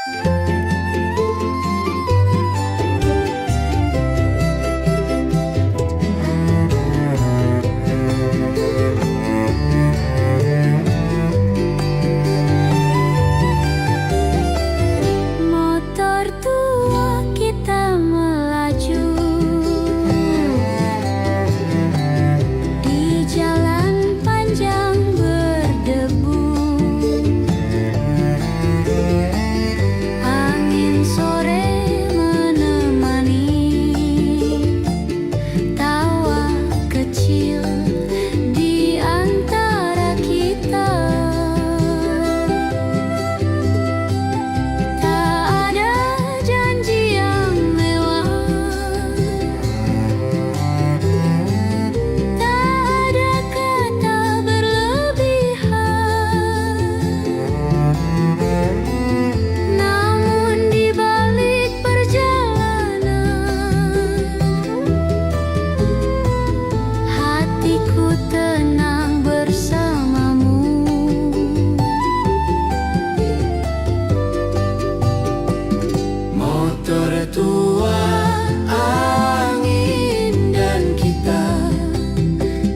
Motor tua kita melaju di jalan panjang berdebu. Angin sore menemani tawa kecil di antara kita. Tak ada janji yang mewah, tak ada kata berlebihan. Namun di balik perjalanan, hatiku tenang bersamamu. Motor tua, angin dan kita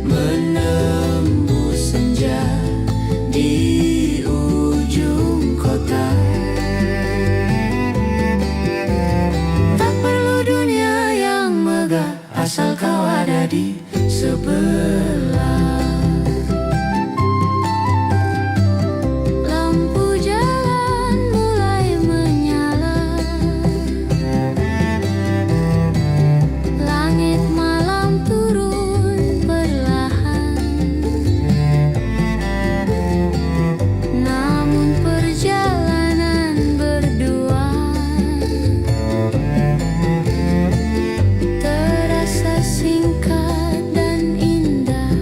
menembus senja di ujung kota. Tak perlu dunia yang megah, asal kau ada di sebelah. Lampu jalan mulai menyala, langit malam turun perlahan. Namun perjalanan berdua terasa singkat dan indah.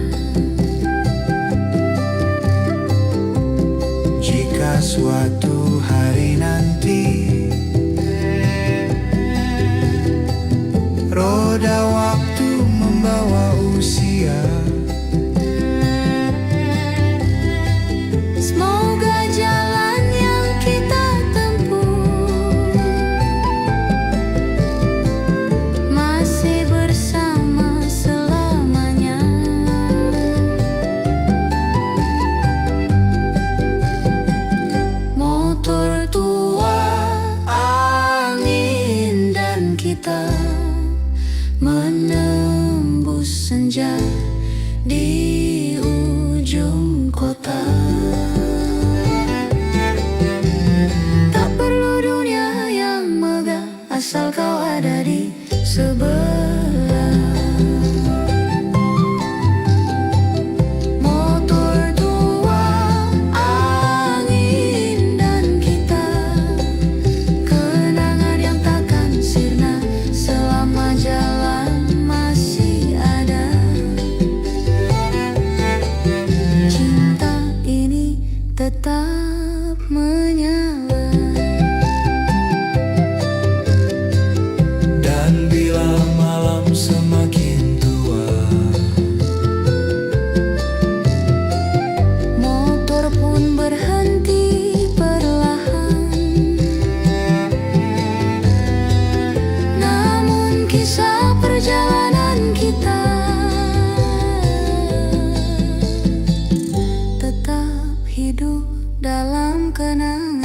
Jika suatu hari nanti roda waktu membawa usia, Semoga jalan yang kita tempuh masih bersama selamanya. Motor tua, angin dan kita menembus senja di ujung kota. Tak perlu dunia yang megah, asal kau ada di sebelah. Motor tua, angin dan kita, kenangan yang takkan sirna selama jalan masih ada. Cinta ini tetap menyala. dan bila malam semakin tua, Motor pun berhenti perlahan. Namun kisah perjalanan kita tetap hidup dalam kenangan.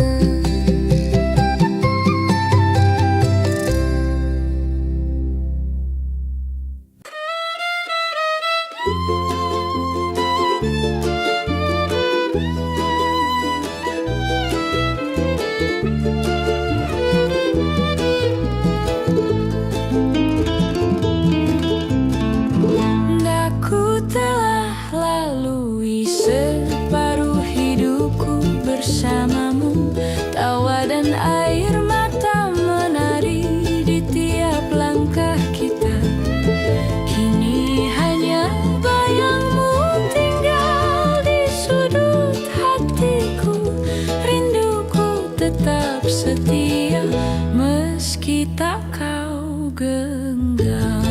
Daku telah lalui separuh hidupku bersamamu. Tawa dan air mata menari di tiap langkah kita. Kini hanya bayangmu tinggal di sudut hatiku. Rinduku tetap setia meski tak kau genggam.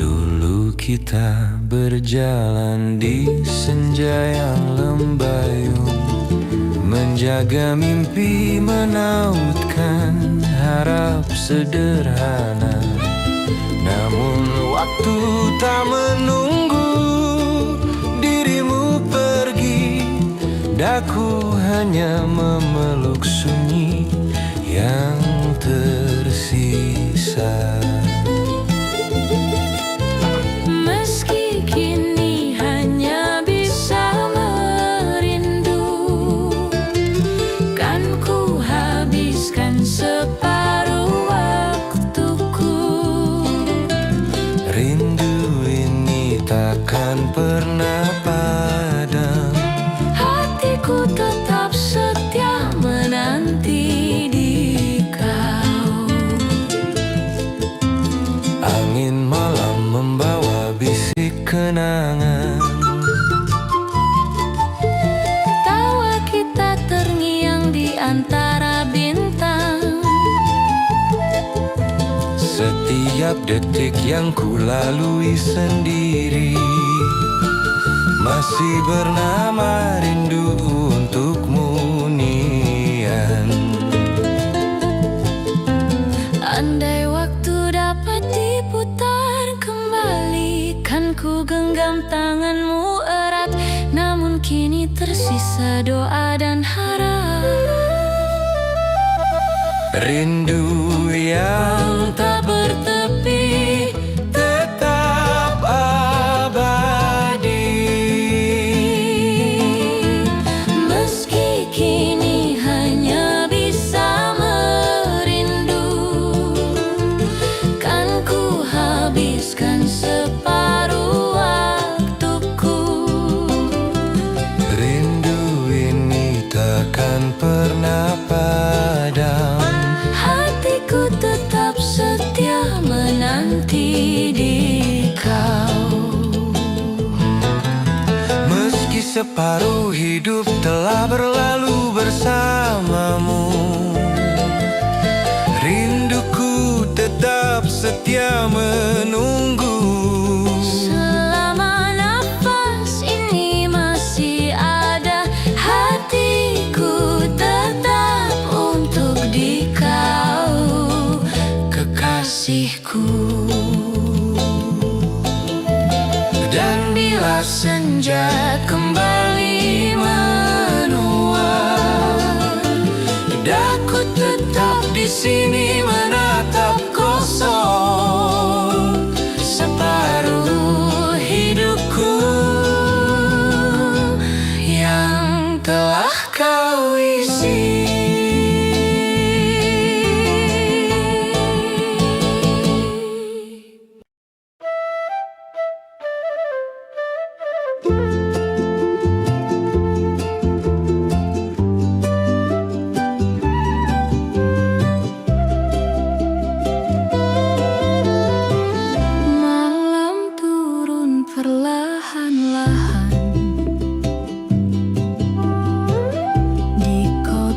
dulu kita berjalan di senja yang lembayung, menjaga mimpi, menautkan harap sederhana. Namun waktu tak menunggu dirimu pergi, daku hanya memeluk sunyi yang tersisa. Meski kini hanya bisa merindu, kan ku habiskan separuh waktuku. Rindu ini takkan pernah padam, Hatiku tetap setia menanti di kau. angin malam membawa bisik kenangan. Tawa kita terngiang di antara bintang. Setiap detik yang ku lalui sendiri masih bernama rindu untukmu, Nian. Andai waktu dapat diputar kembali, kan ku genggam tanganmu erat. Namun kini tersisa doa dan harap. Rindu yang tak bertepi tetap abadi. Meski kini hanya bisa merindu, kan ku habiskan separuh waktuku. Rindu ini takkan pernah padam, Hatiku tetap setia menanti di kau. meski separuh hidup telah berlalu bersamamu. Rinduku tetap setia menunggu. Selama nafas ini masih ada, hatiku tetap untuk di kau, kekasihku. Dan bila senja kembali menua, daku tetap di sini menatap kosong separuh hidupku yang telah kau isi. Malam turun perlahan-lahan di kota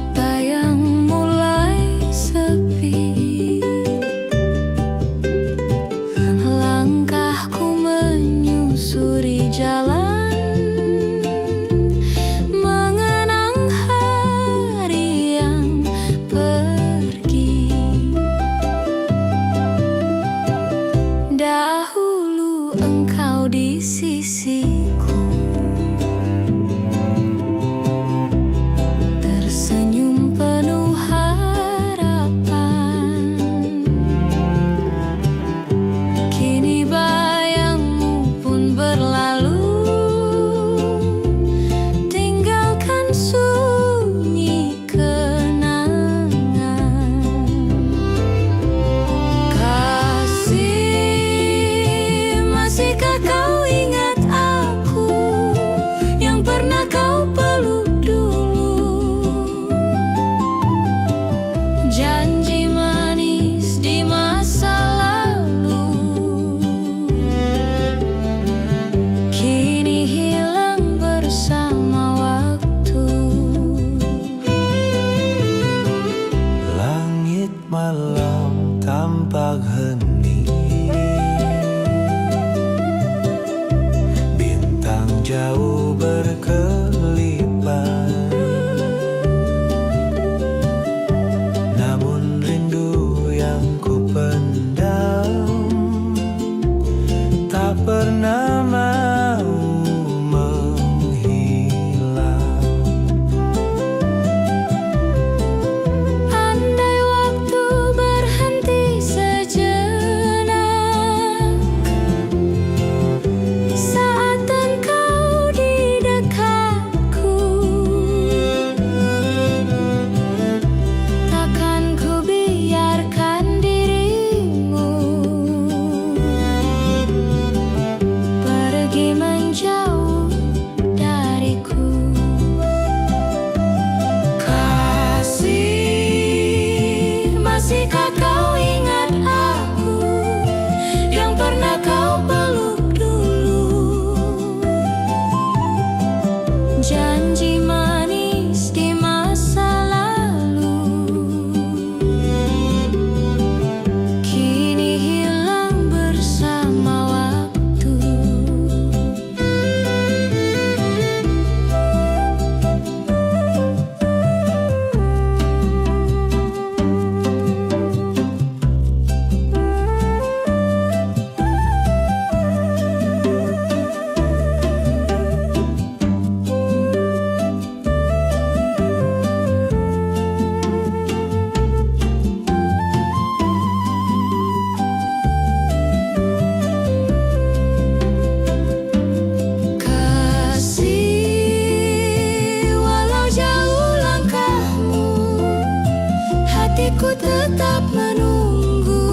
tetap menunggu.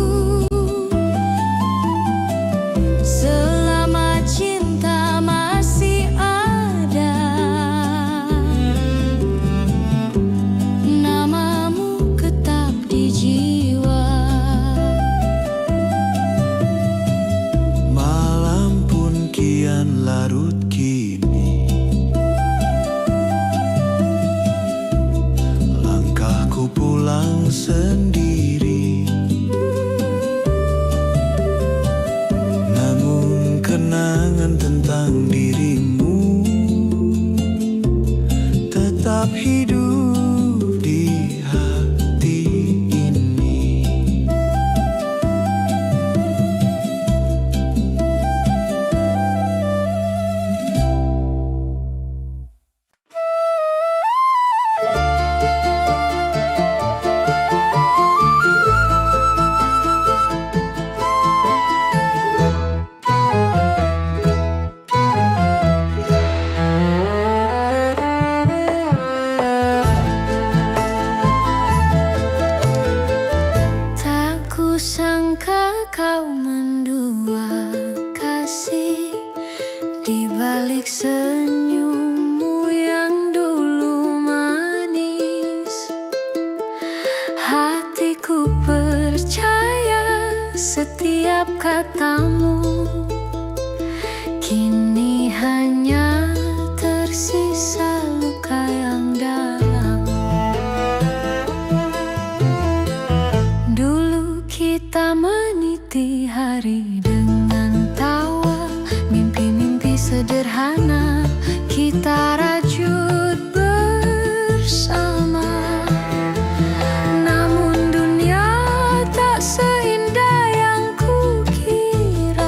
Selama cinta masih ada, namamu tetap di jiwa. Malam pun kian larut kini, langkahku pulang sendiri. Namun kenangan tentang dirimu tetap hidup di hati ini. Tak kusangka kau mendua kasih di balik senyummu yang dulu manis. Hatiku percaya setiap katamu, kini hanya tersisa luka yang dalam. Dulu kita meniti hari dengan tawa, mimpi-mimpi sederhana kita rajut bersama. Namun dunia tak seindah yang kukira.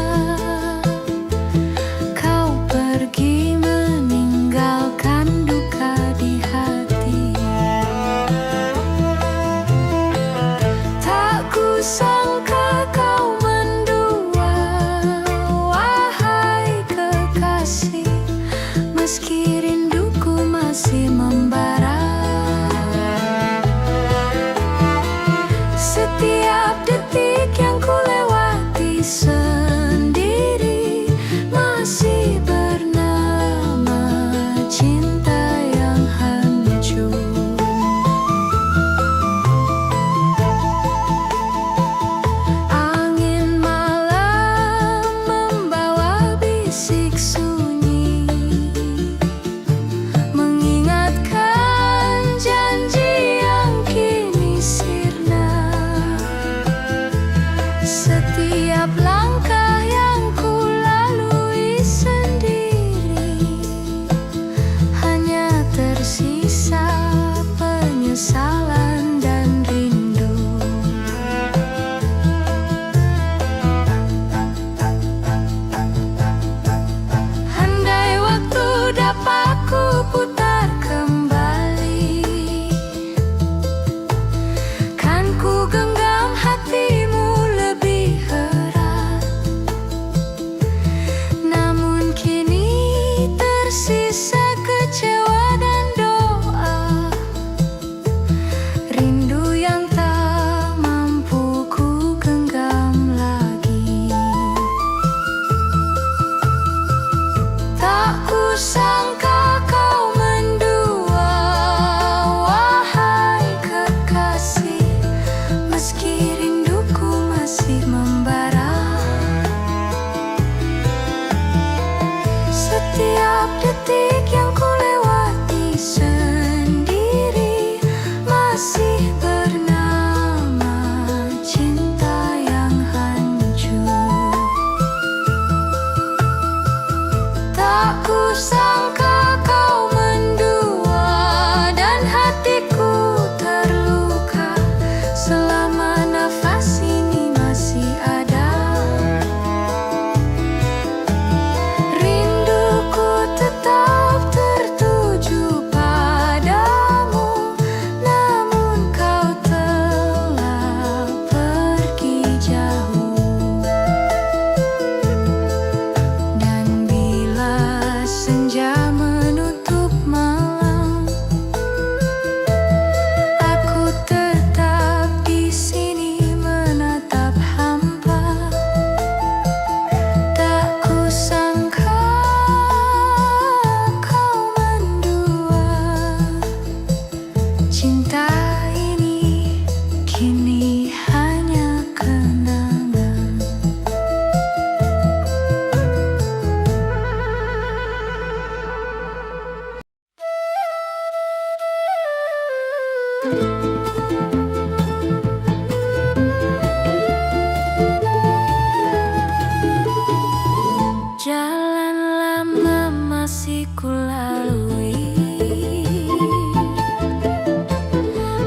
Jalan lama masih kulalui,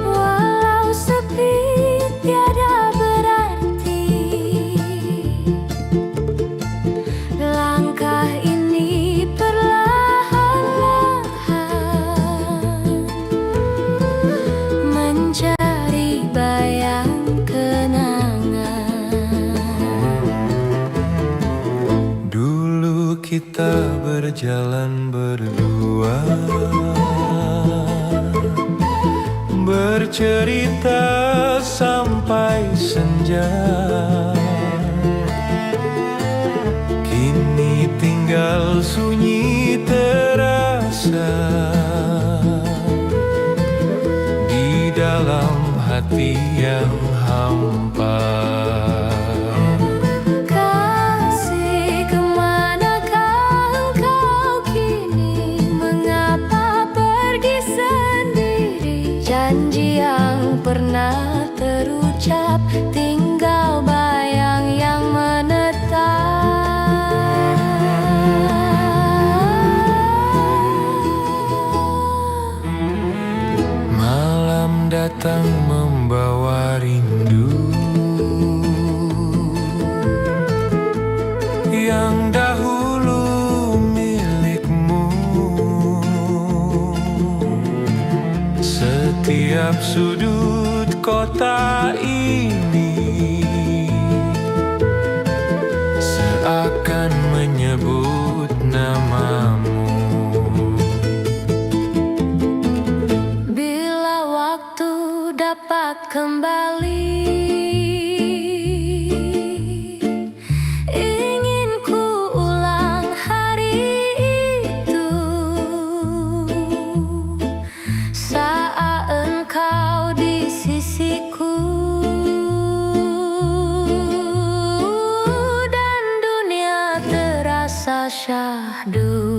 walau sepi tiada berarti. Langkah ini perlahan-lahan mencari bayang kenangan. Dulu kita berjalan berdua, bercerita sampai senja. Kini tinggal sunyi terasa di dalam hati yang hampa. Kasih, kemanakah engkau kini? Mengapa pergi sendiri? Janji yang pernah terucap tinggal bayang yang menetap. Malam datang membawa rindu yang dahulu milikmu. Setiap sudut kota ini seakan menyebut namamu. Bila waktu dapat kembali, ingin ku ulang hari itu, saat engkau di sisiku dan dunia terasa syahdu.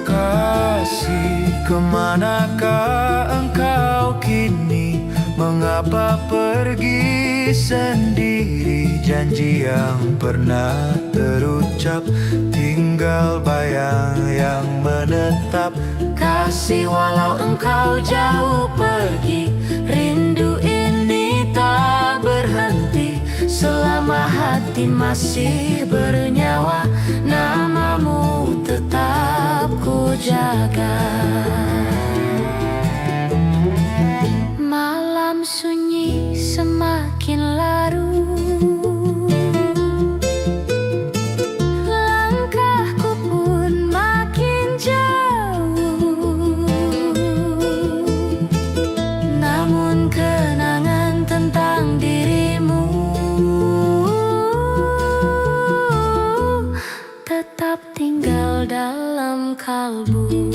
Kasih, kemanakah engkau kini? Mengapa pergi sendiri? Janji yang pernah terucap tinggal bayang yang menetap. Kasih, walau engkau jauh pergi, rindu ini tak berhenti. Selama hati masih bernyawa, namamu tetap ku jaga. Malam sunyi semakin larut, langkahku pun makin jauh. Namun kenangan tentang dirimu tetap tinggal dalam kalbu.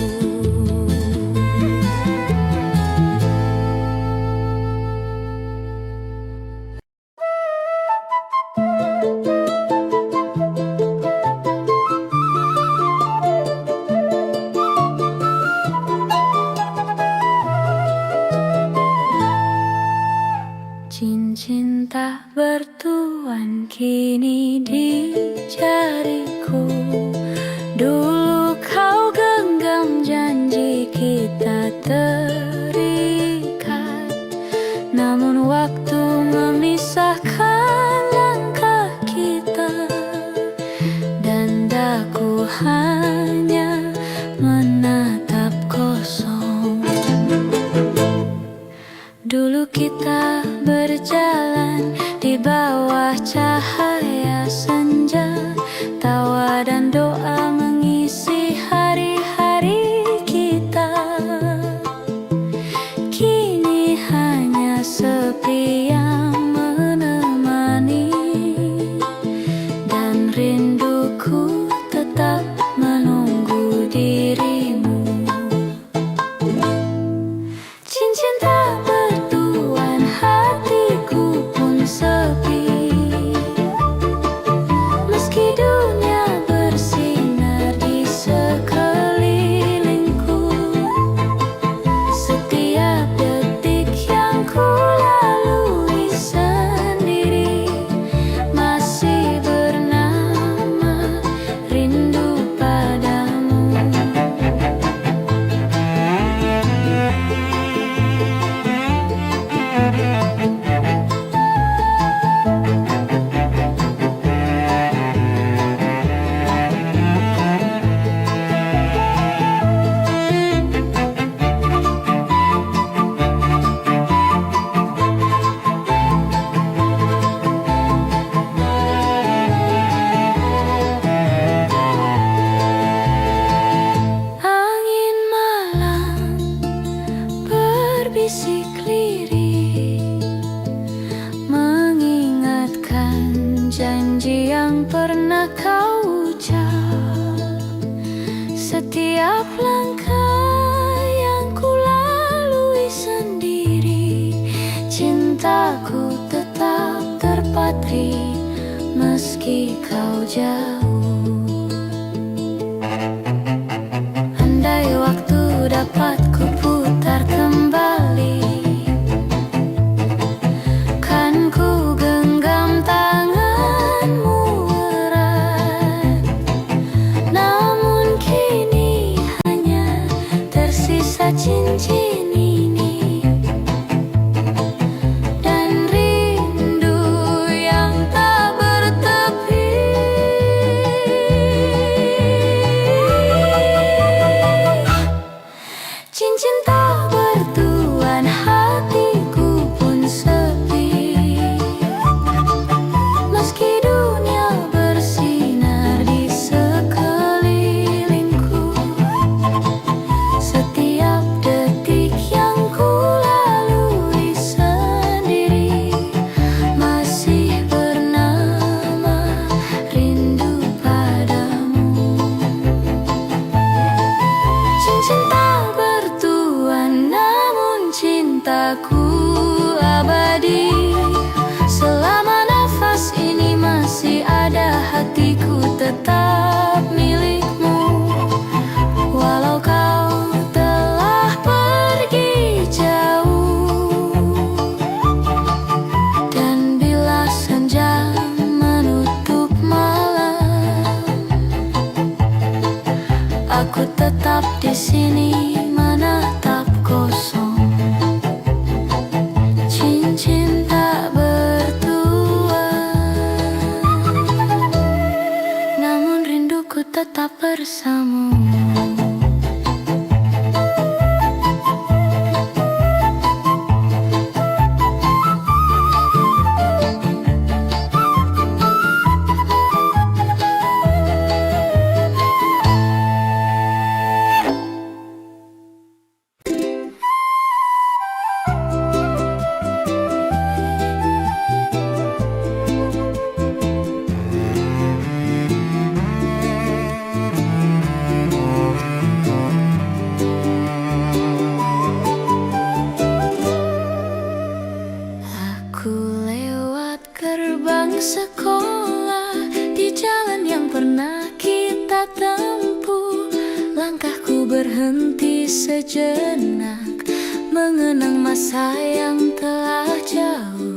berbisik lirik, mengingatkan janji yang pernah kau ucap. Setiap langkah yang ku lalui sendiri, cintaku tetap terpatri meski kau jauh. Andai waktu dapat ku putar kembali, kan ku genggam tanganmu erat. Namun kini hanya tersisa cincin ini dan rindu yang tak bertepi. Cincin tak bertuan, hatiku pun sepi. Meski dunia bersinar di sekelilingku, setiap detik yang ku lalui sendiri masih bernama rindu padamu. Cincin tak bertuan, namun cintaku abadi. Selama nafas ini masih ada, hatiku tetap milikmu. Walau kau telah pergi jauh, dan bila senja menutup malam, aku tetap di sini menatap kosong. Cincin tak bertuan, namun rinduku tetap bersamamu. Aku lewat gerbang sekolah di jalan yang pernah kita tempuh. Langkahku berhenti sejenak, mengenang masa yang telah jauh.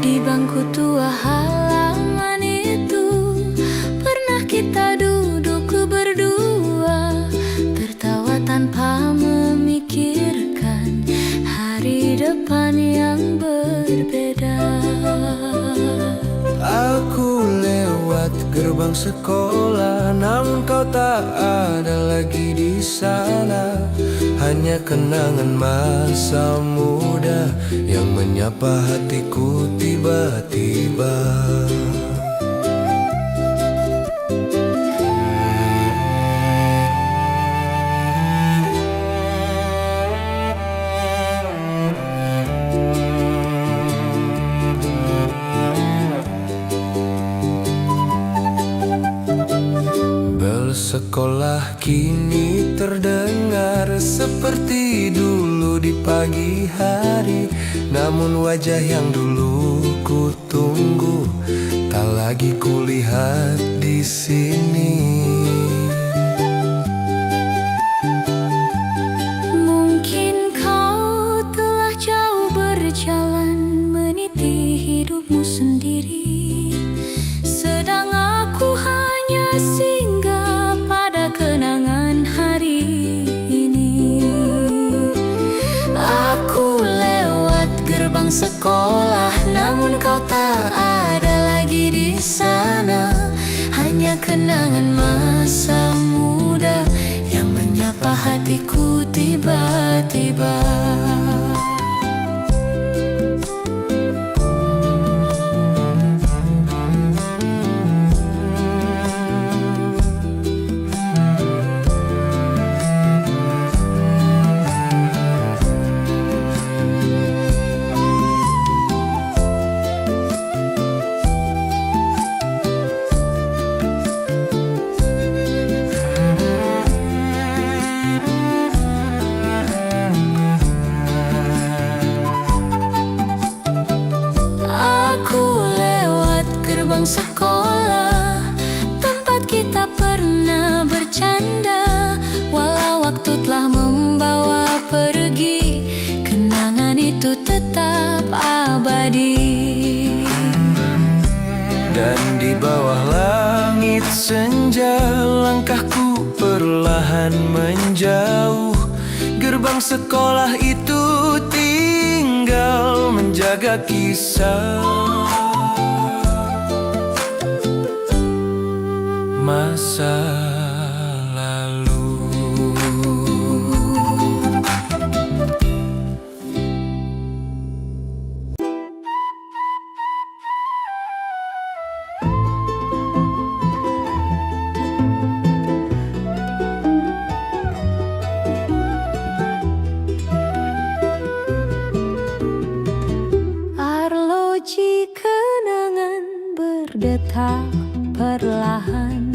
Di bangku tua halaman itu pernah kita duduk berdua, tertawa tanpa memikirkan hari depan yang berbeda. Aku lewat gerbang sekolah, namun kau tak ada lagi di sana. Hanya kenangan masa muda yang menyapa hatiku tiba-tiba. Bel sekolah kini terdengar seperti dulu di pagi hari. Namun wajah yang dulu ku tunggu tak lagi kulihat di sini. Mungkin kau telah jauh berjalan meniti hidupmu sendiri, sedang aku hanya singgah pada kenangan hari ini. Aku lewat gerbang sekolah, namun kau tak ada lagi di sana. Hanya kenangan masa muda yang menyapa hatiku tiba-tiba. perlahan menjauh. Gerbang sekolah itu tinggal menjaga kisah masa lalu. Arloji kenangan berdetak perlahan,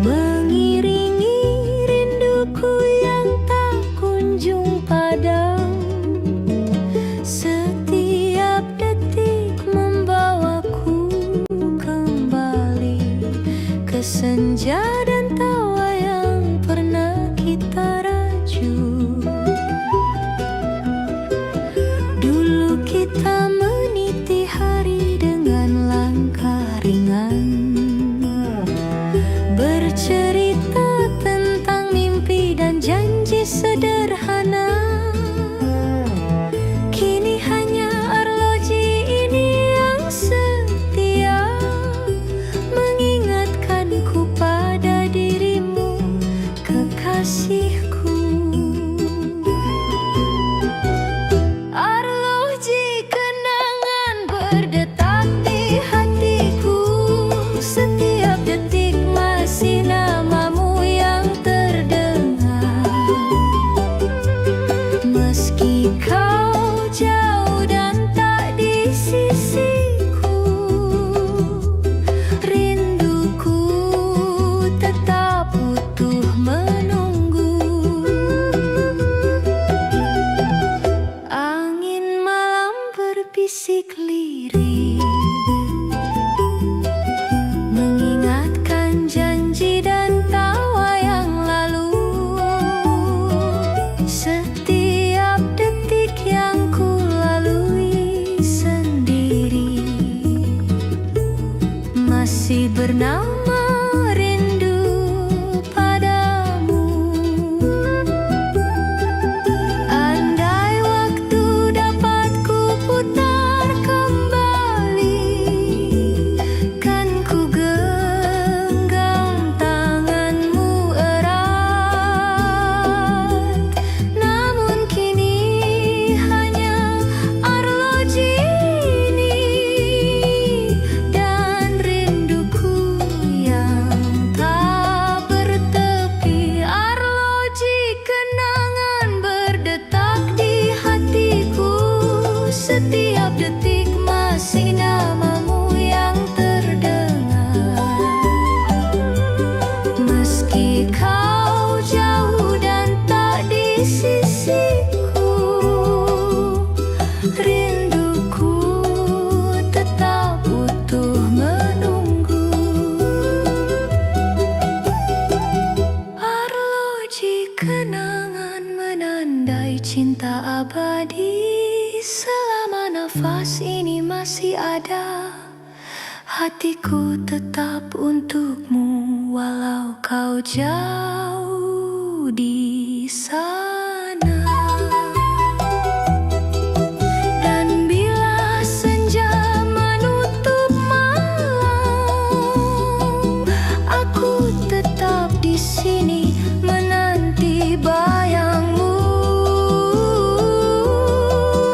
mengiringi rinduku yang tak kunjung padam. Setiap detik membawaku kembali ke senja dan tawa yang pernah kita raju. Dulu kita meniti hari dengan langkah ringan, bercerita tentang mimpi dan janji sederhana. Kini hanya arloji ini yang setia, mengingatkanku pada dirimu, kekasihku. Arloji kenangan berdetak di hatiku, setiap detik masih namamu yang terdengar. Meski kau jauh dan tak di sisiku, rinduku tetap utuh menunggu. Angin malam berbisik lirik, mengingatkan janji dan tawa yang lalu. Setiap detik yang ku lalui sendiri masih bernama rindu padamu. Andai waktu dapat ku putar kembali, kan ku genggam tanganmu erat. Namun kini hanya arloji ini dan rinduku yang tak bertepi. Arloji kenangan berdetak di hatiku, setiap detik masih namamu yang terdengar. Meski kau jauh dan tak di sisiku, rinduku tetap utuh menunggu. Arloji kenangan menandai cinta abadi. Selama nafas ini masih ada, hatiku tetap untukmu walau kau jauh di sana. Dan bila senja menutup malam, aku tetap di sini menanti bayangmu.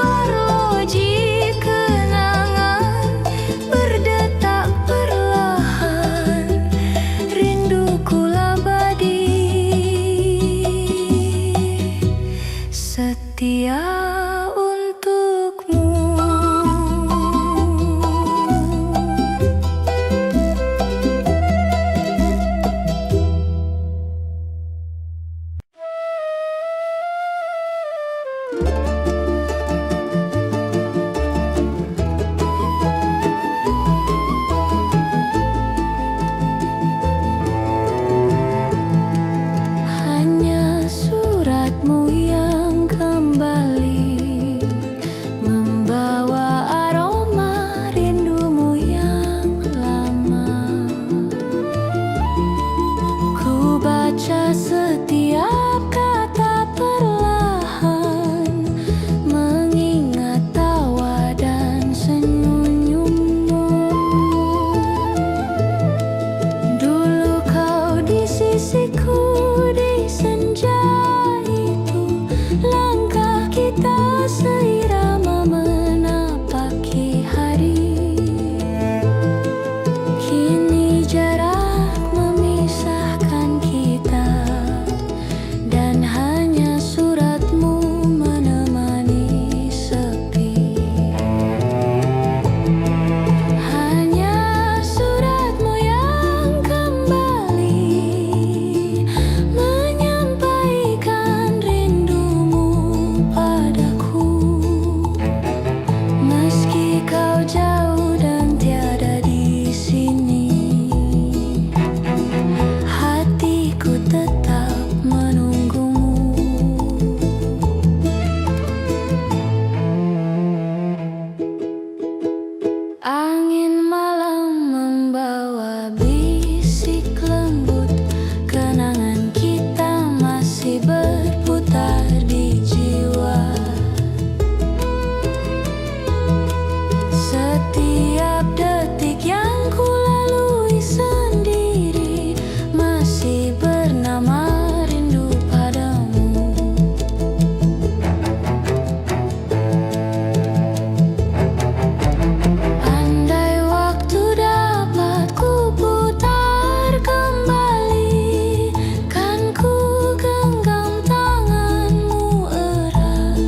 Arloji kenangan berdetak perlahan, rinduku labadi. setiap kata perlahan, mengingat tawa dan senyummu. Dulu kau di sisiku di senja itu, langkah kita seirama menapaki hari. Kini jarak memisahkan kita, dan hanya suratmu menemani sepi. Hanya suratmu yang kembali menyampaikan rindumu padaku. Meski kau jauh dan tiada di sini, hatiku tetap menunggumu. Angin malam membawa bisik lembut, kenangan kita masih berputar di jiwa. Setiap detik yang ku lalui sendiri masih bernama rindu padamu. Andai waktu dapat ku putar kembali, kan ku genggam tanganmu erat.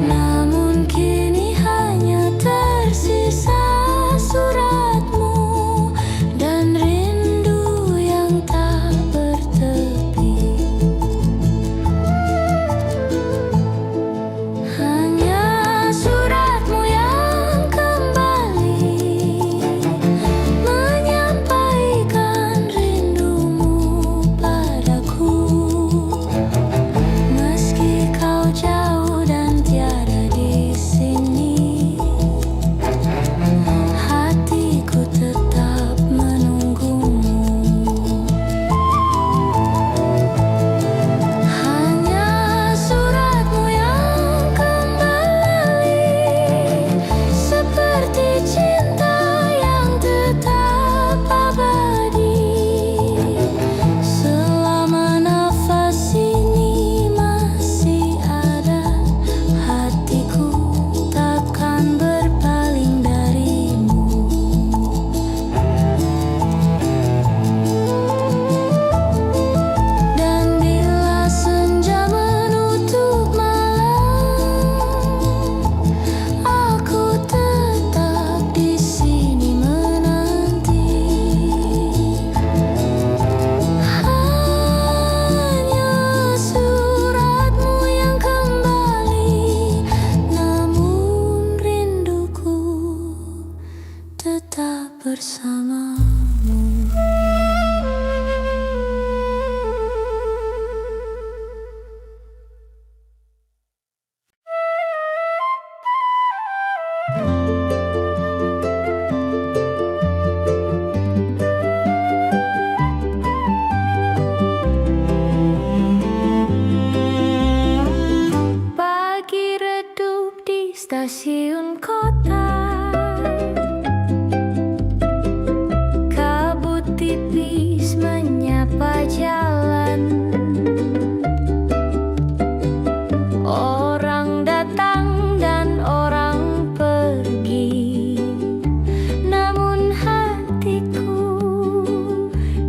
Namun kini hanya tersisa suratmu dan rindu yang tak bertepi. Hanya suratmu yang kembali menyampaikan rindumu padaku. Meski kau jauh dan tiada di sini, hatiku tetap menunggumu. Hanya suratmu yang kembali, seperti cinta yang tetap abadi. Selama nafas ini masih ada, hatiku takkan berpaling darimu. Dan bila senja menutup malam, aku tetap di sini menanti. Hanya suratmu yang kembali, namun rinduku tetap bersamamu. Pagi redup di stasiun kota, kabut tipis menyapa jalan. Orang datang dan orang pergi, namun hatiku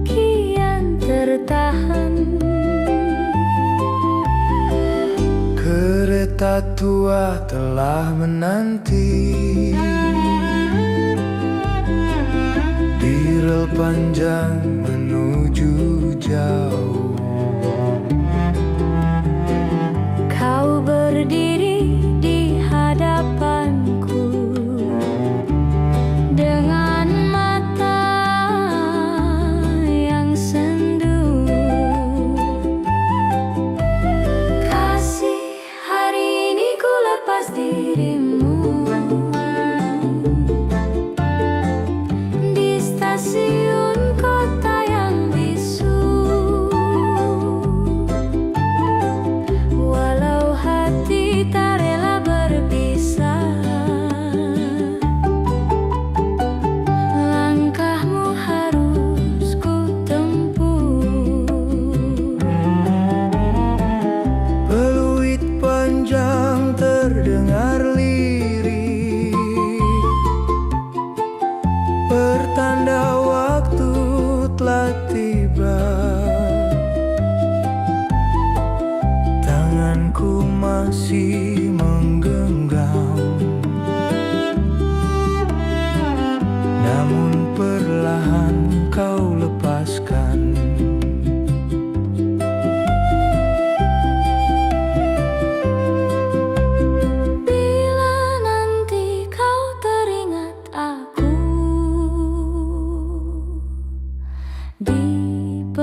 kian tertahan. Kereta tua telah menanti di rel panjang menuju jauh. Kau berdiri di hadapanku dengan mata yang sendu. Kasih, hari ini ku lepas dirimu. Di stasiun kota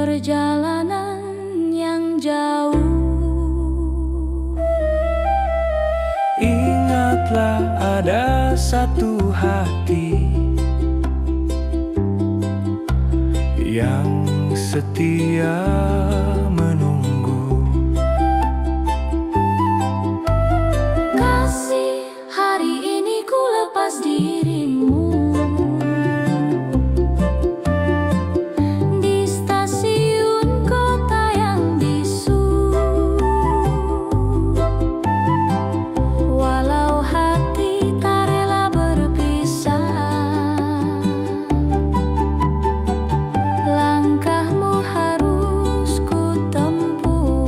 perjalanan yang jauh. Ingatlah ada satu hati yang setia menunggu. Kasih, hari ini ku lepas dirimu. Di stasiun kota yang bisu, walau hati tak rela berpisah, langkahmu harus ku tempuh.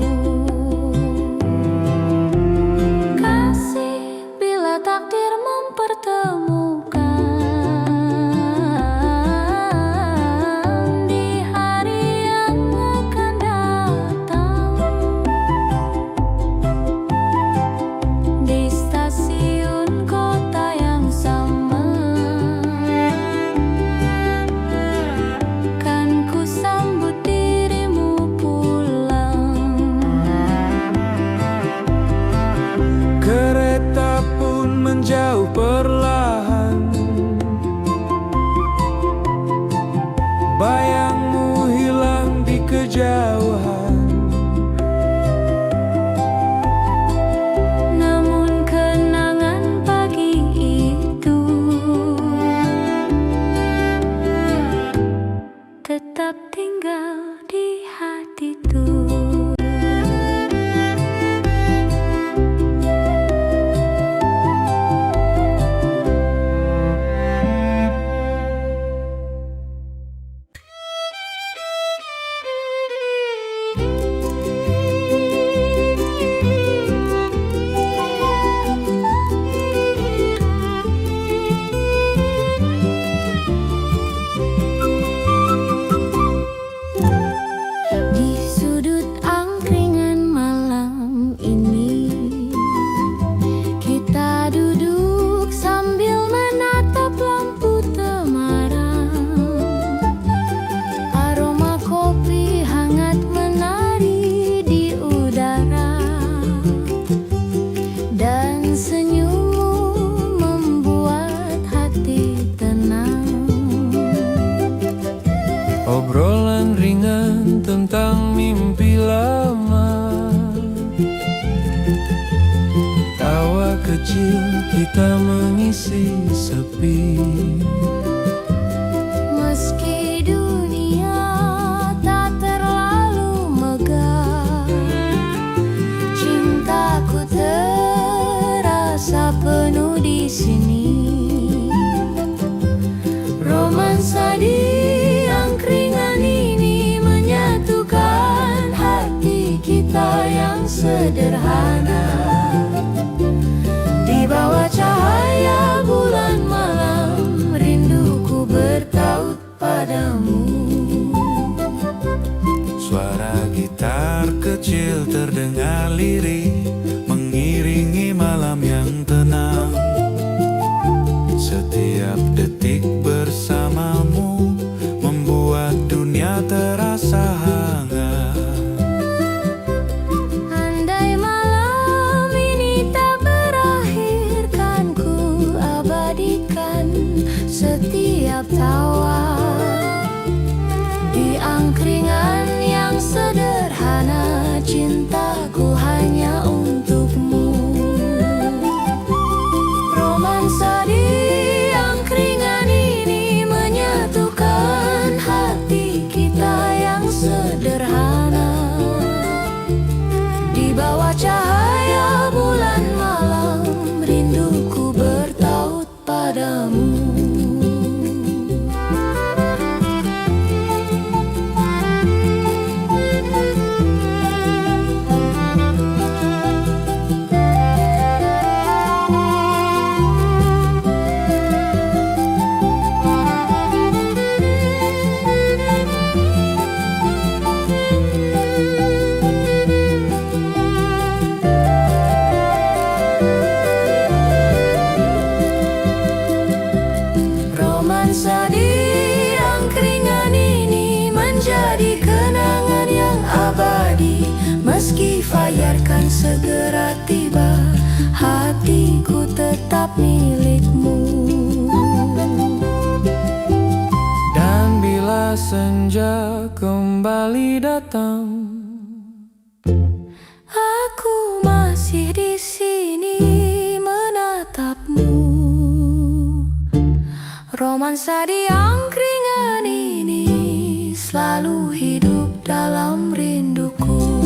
Kasih, bila takdir mempertemukan di hari yang akan datang, di stasiun kota yang sama, kan ku sambut dirimu pulang. Kereta pun menjauh perlahan, bayangmu hilang di kejauhan. Namun kenangan pagi itu tetap tinggal di hatiku. Di sudut angkringan malam ini, kita duduk sambil menatap lampu temaram. Aroma kopi hangat menari di udara, dan senyummu membuat hati tenang. Obrolan ringan tentang mimpi lama, tawa kecil kita mengisi sepi. Meski dunia tak terlalu megah, cintaku terasa penuh di sini. Romansa di angkringan ini menyatukan hati kita yang sederhana. Di bawah cahaya bulan malam, rinduku bertaut padamu. Suara gitar kecil terdengar lirih, mengiringi malam yang tenang. Setiap detik bersamamu membuat dunia terasa hangat. Andai malam ini tak berakhir, kan ku abadikan setiap tawa di angkringan yang sederhana. Cintaku hanya untukmu. Romansa di angkringan ini menyatukan hati kita yang sederhana. Di bawah cahaya bulan malam, rinduku bertaut padamu. Romansa di angkringan ini menjadi kenangan. Meski fajar kan segera tiba, hatiku tetap milikmu. Dan bila senja kembali datang, aku masih di sini menatapmu. Romansa di angkringan ini selalu hidup dalam rinduku.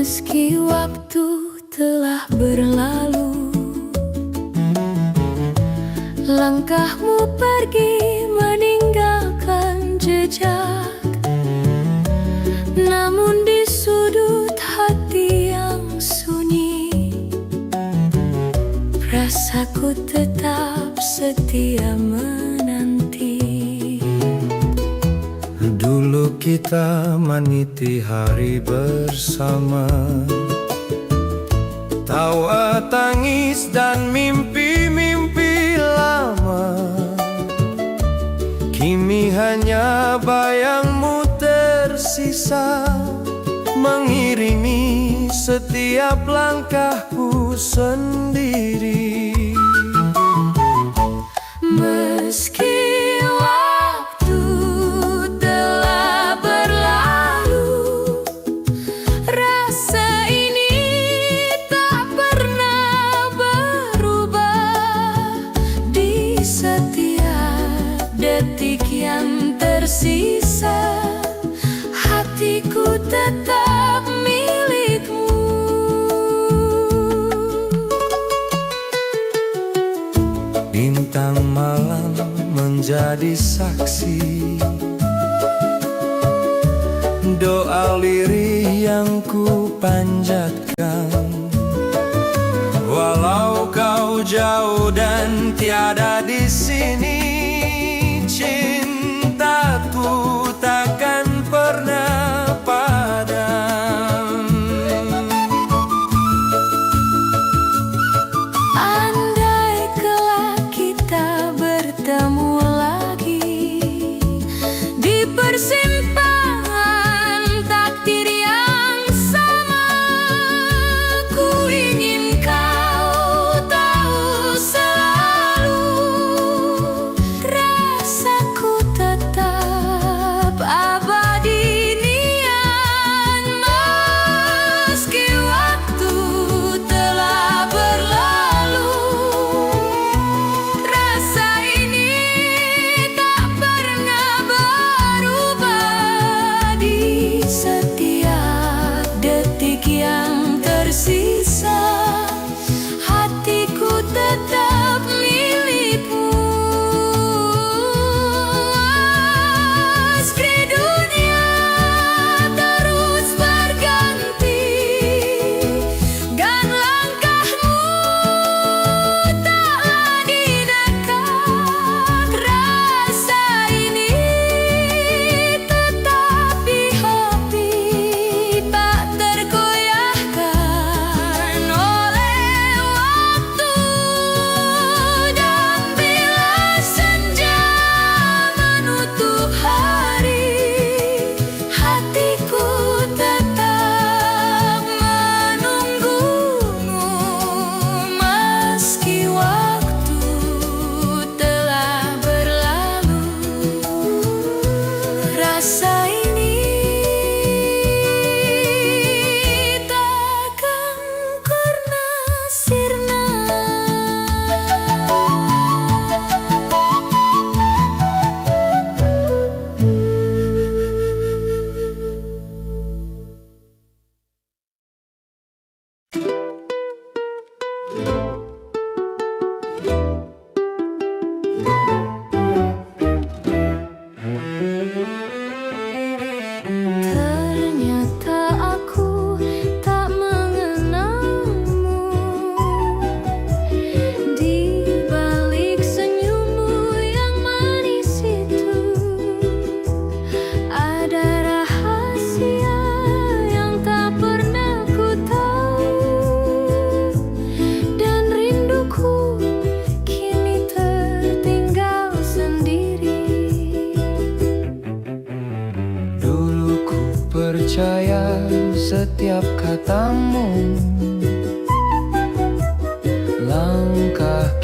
Meski waktu telah berlalu, langkahmu pergi meninggalkan jejak. Namun di sudut hati yang sunyi, rasaku tetap setia menanti. dulu kita meniti hari bersama, tawa, tangis, dan mimpi-mimpi lama. Kini hanya bayangmu tersisa, mengiringi setiap langkahku sendiri. Meski waktu telah berlalu, rasa ini tak pernah berubah. Di setiap detik yang tersisa, hatiku tetap milikmu. Bintang malam menjadi saksi, doa lirih yang ku panjatkan. Walau kau jauh dan tiada di sini, cintaku takkan pernah padam. Andai kelak kita bertemu lagi di persimpangan takdir yang sama, ku ingin kau tahu selalu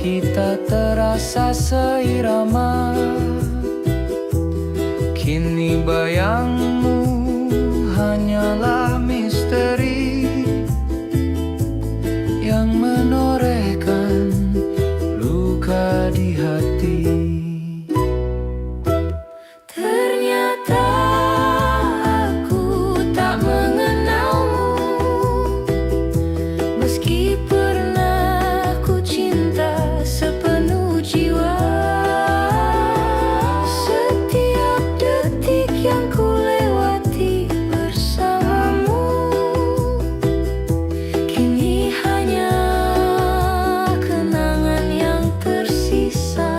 kita terasa seirama. Kini bayangmu hanyalah misteri yang menorehkan luka di hati. Ternyata aku tak mengenalmu, meski pernah ku cinta sepenuh jiwa. Setiap detik yang ku lewati bersamamu kini hanya kenangan yang tersisa.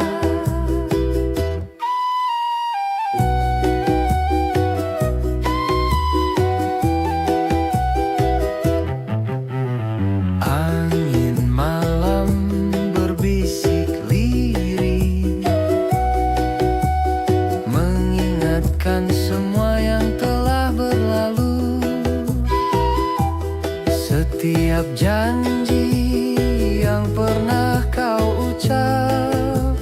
Angin malam berbisik lirih, mengingatkan semua yang telah berlalu. Setiap janji yang pernah kau ucap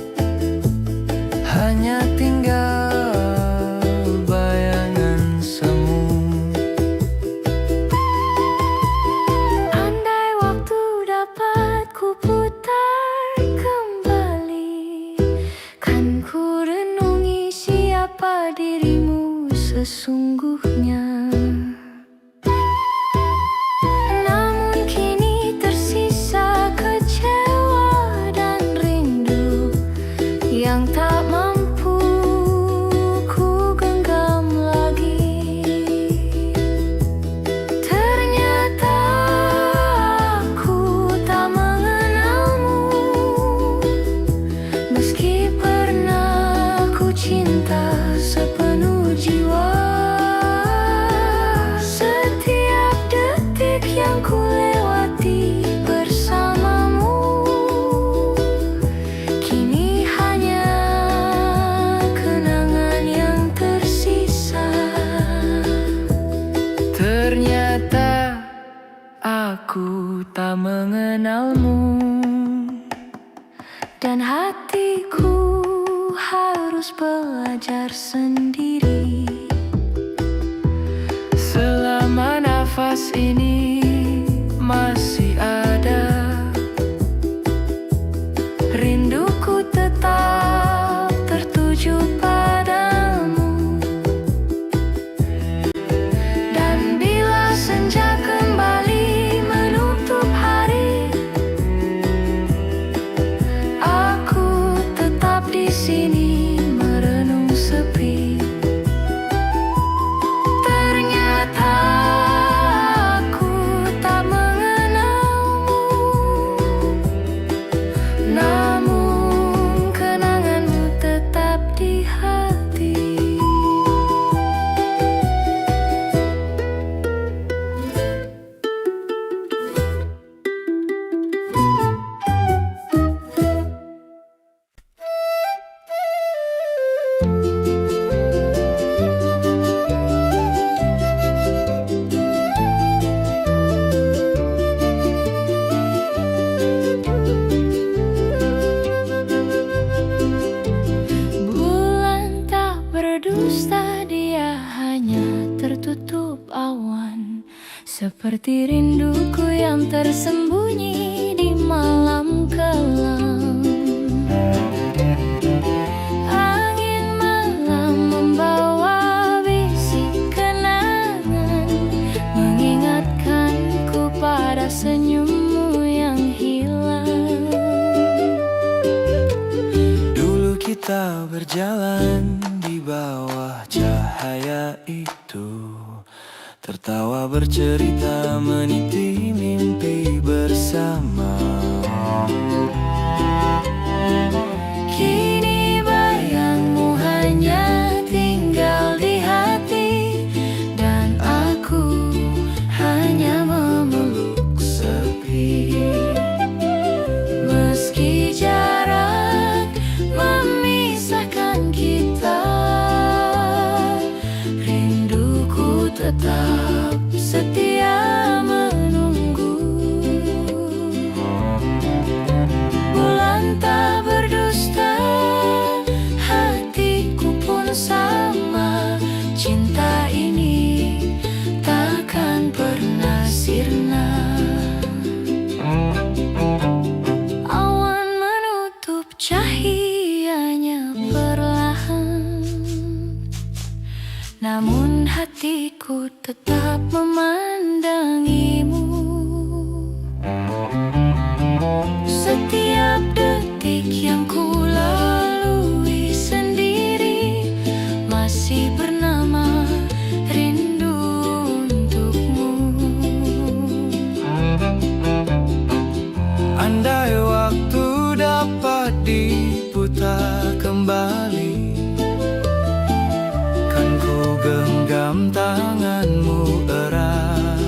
hanya tinggal bayangan semu. Andai waktu dapat ku putar kembali, kan ku renungi siapa dirimu sesungguhnya. Namun kini tersisa kecewa dan rindu yang tak mampu ku genggam lagi. Ternyata aku tak mengenalmu, meski pernah ku cinta sepenuh jiwa. Setiap detik yang ku lewati bersamamu kini hanya kenangan yang tersisa. Ternyata aku tak mengenalmu, Dan hatiku harus belajar sendiri. selama nafas ini masih ada. Rinduku tetap tertuju padamu. Dan bila senja kembali menutup hari, aku tetap di sini merenung sepi. Ternyata aku tak mengenalmu, namun kenanganmu tetap di hati. Bulan tak berdusta, dia hanya tertutup awan, seperti rinduku yang tersembunyi di malam kelam. Angin malam membawa bisik kenangan, mengingatkanku pada senyummu yang hilang. Dulu kita berjalan di bawah cahaya itu, tertawa bercerita meniti mimpi bersama. Kini bayangmu hanya tinggal di hati, dan aku hanya memeluk sepi. Meski jarak memisahkan kita, rinduku tetap setia menunggu. Andai waktu dapat diputar kembali, kan ku genggam tanganmu erat.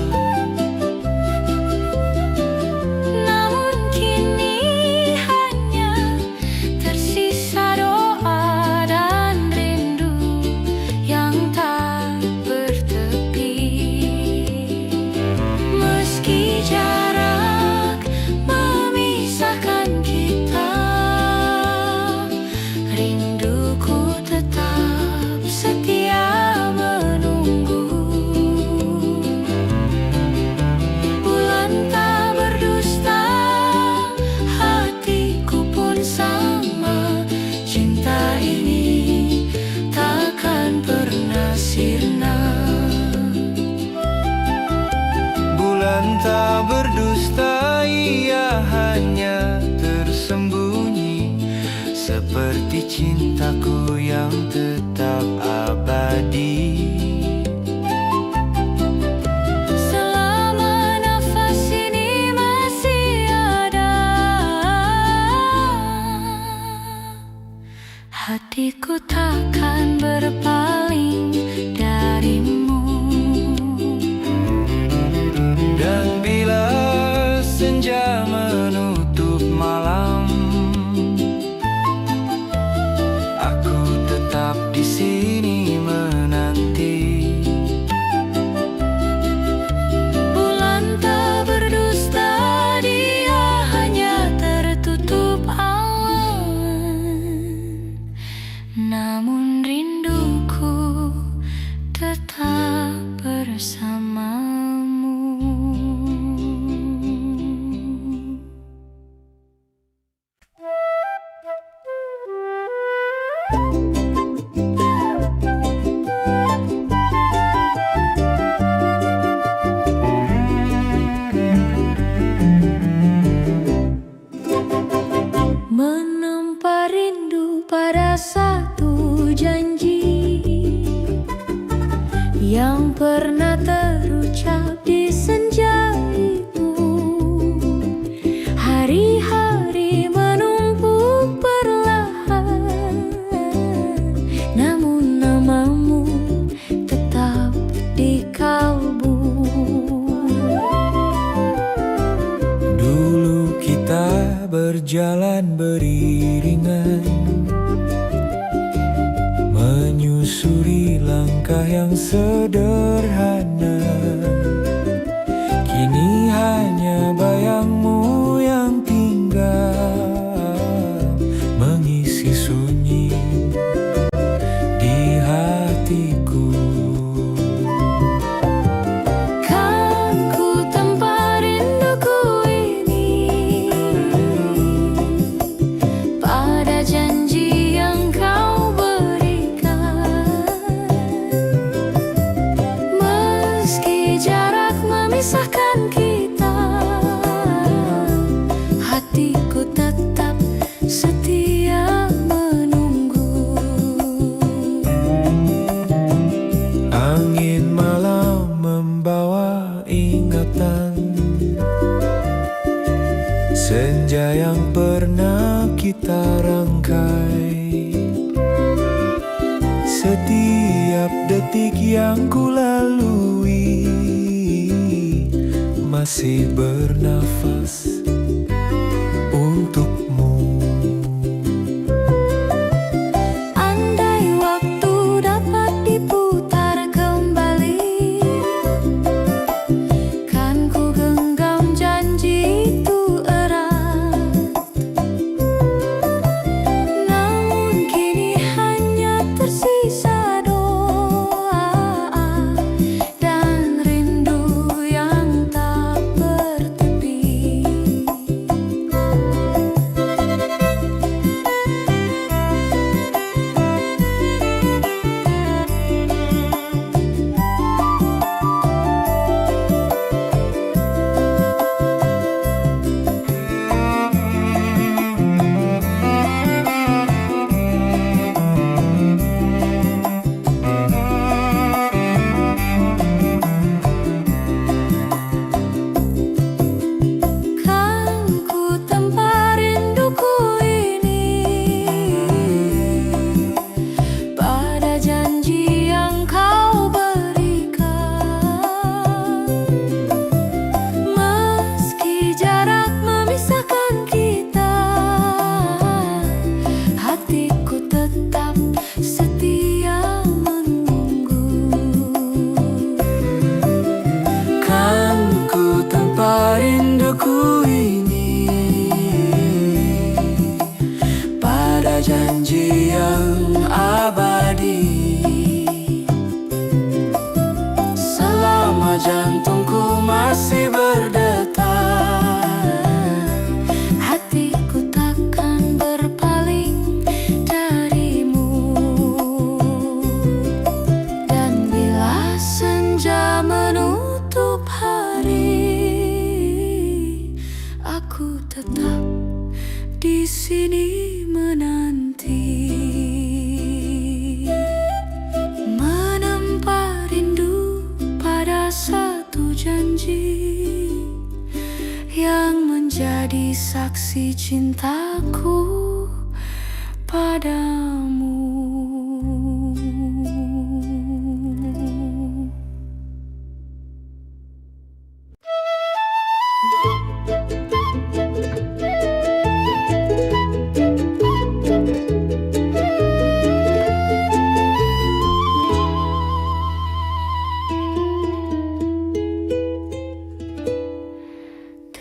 Namun kini hanya tersisa doa dan rindu yang tak bertepi. Meski jarak memisahkan kita, rinduku tetap setia menunggu. Bulan tak berdusta, hatiku pun sama. Cinta ini takkan pernah sirna. Bulan tak berdusta, ia hanya tersembunyi, seperti cintaku yang tetap abadi. Selama nafas ini masih ada, hatiku takkan berpaling darimu. Dan bila senja menutup malam, aku tetap di sini menanti. Bulan tak berdusta, dia hanya tertutup awan. Namun rinduku tetap bersamamu. Menempa rindu pada satu janji yang pernah terucap di senja itu. Hari-hari menumpuk perlahan, namun namamu tetap di kalbu. Dulu kita berjalan beriringan, menyusuri langkah yang sederhana. Kini hanya bayangmu yang tinggal, mengisi sunyi di hatiku. Kan ku tempa rinduku ini pada janji yang kau berikan. Meski jarak memisahkan kita, hatiku tetap setia menunggu. Angin malam membawa ingatan senja yang pernah kita rangkai. Setiap detik yang ku lalui masih bernafas untukmu. Andai waktu dapat diputar kembali, kan ku genggam janji itu erat. Namun kini hanya tersisa doa dan rindu yang tak bertepi. aku tetap di sini menanti, menempa rindu pada satu janji yang menjadi saksi cintaku padamu.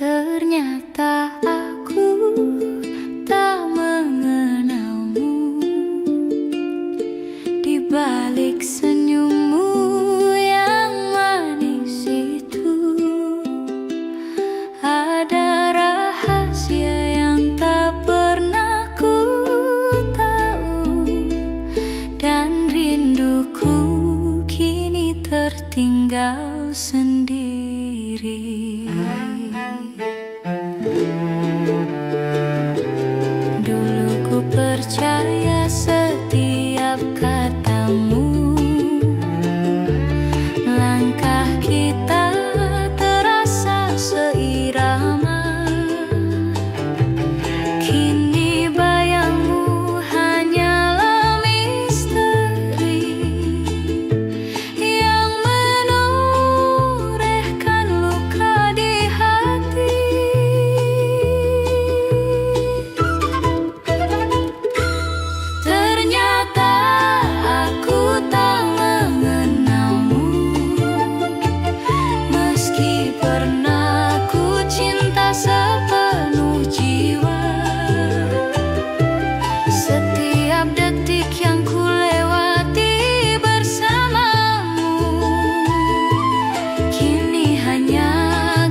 Ternyata aku tak mengenalmu, di balik senyummu yang manis itu ada rahasia yang tak pernah ku tahu, dan rinduku kini tertinggal sendiri. Dulu ku percaya setiap katamu, langkah kita terasa seirama. Kini bayangmu hanyalah misteri yang menorehkan luka di hati. Ternyata aku tak mengenalmu, meski pernah ku cinta sepenuh jiwa. Setiap detik yang ku lewati bersamamu kini hanya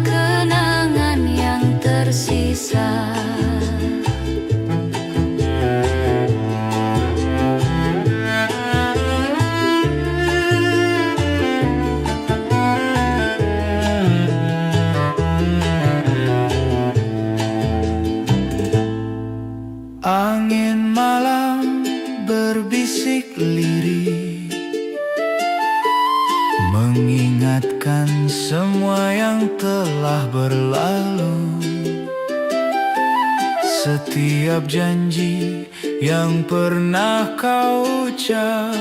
kenangan yang tersisa. Angin malam berbisik lirih, mengingatkan semua yang telah berlalu. Setiap janji yang pernah kau ucap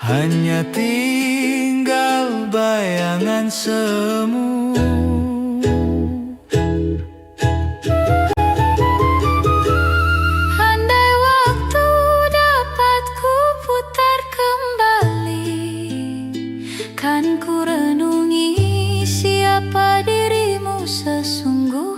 hanya tinggal bayangan semu. Andai waktu dapat ku putar kembali, kan ku renungi siapa dirimu sesungguhnya.